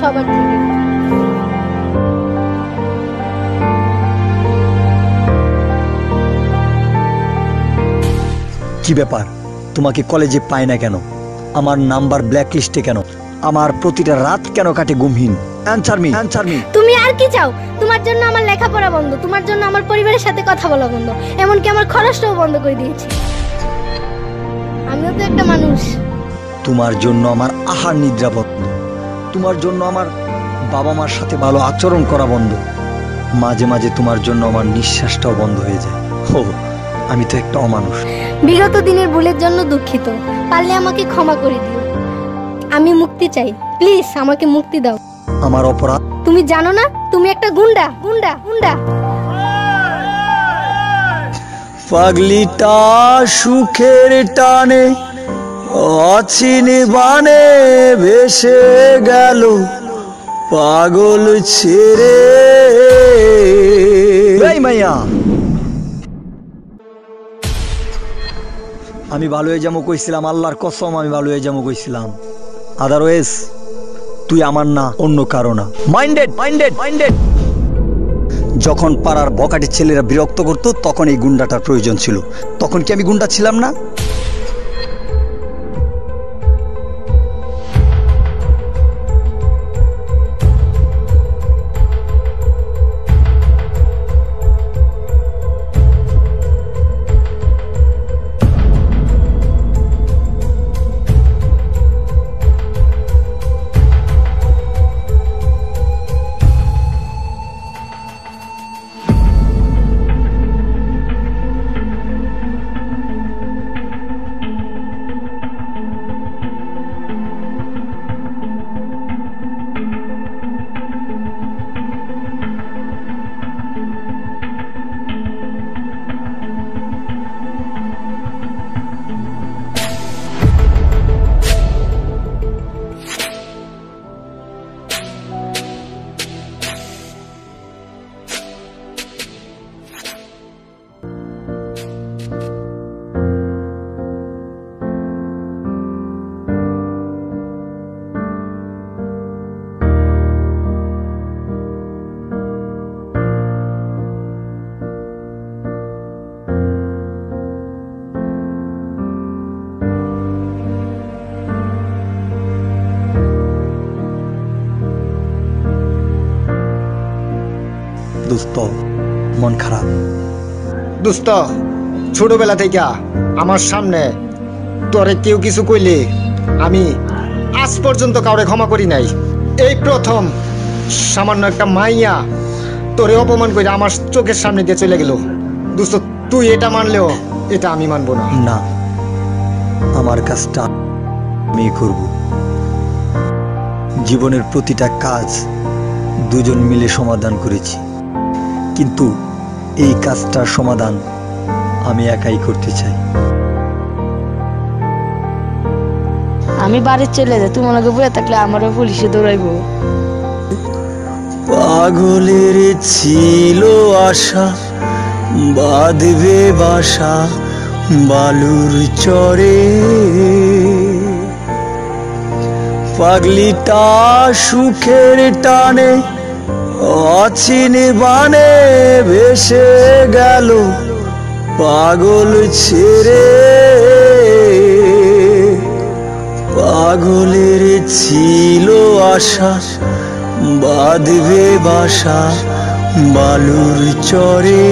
সবার থেকে। কি ব্যাপার, তোমাকে কলেজে পায় না কেন? আমার নাম্বার ব্ল্যাক লিস্টে কেন? আমার প্রতিটা রাত কেন কাটে ঘুমহীন? Answer me. তুমি আর কি চাও? তোমার জন্য আমার লেখাপড়া বন্ধ, তোমার জন্য আমার পরিবারের সাথে কথা বলা বন্ধ, এমনকি আমার খরচটাও বন্ধ করে দিয়েছি। আমিও তো একটা মানুষ। তোমার জন্য আমার আহার নিদ্রা বন্ধ, তোমার জন্য আমার বাবা মার সাথে ভালো আচরণ করা বন্ধ, মাঝে মাঝে তোমার জন্য আমার নিঃশ্বাসটাও বন্ধ হয়ে যায়। ও, আমি তো একটা অমানুষ। বিগত দিনের ভুলের জন্য দুঃখিত, পারলে আমাকে ক্ষমা করে দিও। আমি মুক্তি চাই, প্লিজ আমাকে মুক্তি দাও। আমার অপরাধ? তুমি জানো না তুমি একটা গুন্ডা গুন্ডা গুন্ডা। পাগলিটা সুখের টানে অচিন বানে ভেসে গেল পাগল ছেড়ে। এই মাইয়া, আমি ভালো হয়ে যাবো কইছিলাম, আল্লাহর কসম আমি ভালো হয়ে যাবো কইছিলাম। আদারওয়াইজ তুই আমার না, অন্য কারো না। Minded minded minded. যখন পাড়ার বকাটি ছেলেরা বিরক্ত করতো তখন এই গুন্ডাটার প্রয়োজন ছিল। তখন কি আমি গুন্ডা ছিলাম না? দোস্ত, মন খারাপ। দোস্ত, ছোটবেলা থেকে আমার সামনে তোরে কেউ কিছু কইলে আমি আজ পর্যন্ত কাউরে ক্ষমা করি নাই। এই প্রথম সামান্য একটা মাইয়া তোরে অপমান করে আমার চোখের সামনে দিয়ে চলে গেল। দোস্ত, তুই এটা মানলেও এটা আমি মানবো না। না, আমার কাজটা আমি করব। জীবনের প্রতিটা কাজ দুজন মিলে সমাধান করেছি, কিন্তু এই কাজটার সমাধান আমি একাই করতে চাই। আমি বাড়ির চলে যাই, তোমার লগে বয়ে থাকলে আমারও পুলিশে দৌড়াইবো। পাগলের ছিল আশা বাঁধবে বাসা বালুর চরে, পাগলিটা সুখের টানে অচিন বানে ভেসে গেল পাগল ছেড়ে। পাগলের ছিল আশা বাঁধবে বাসা বালুর চরে।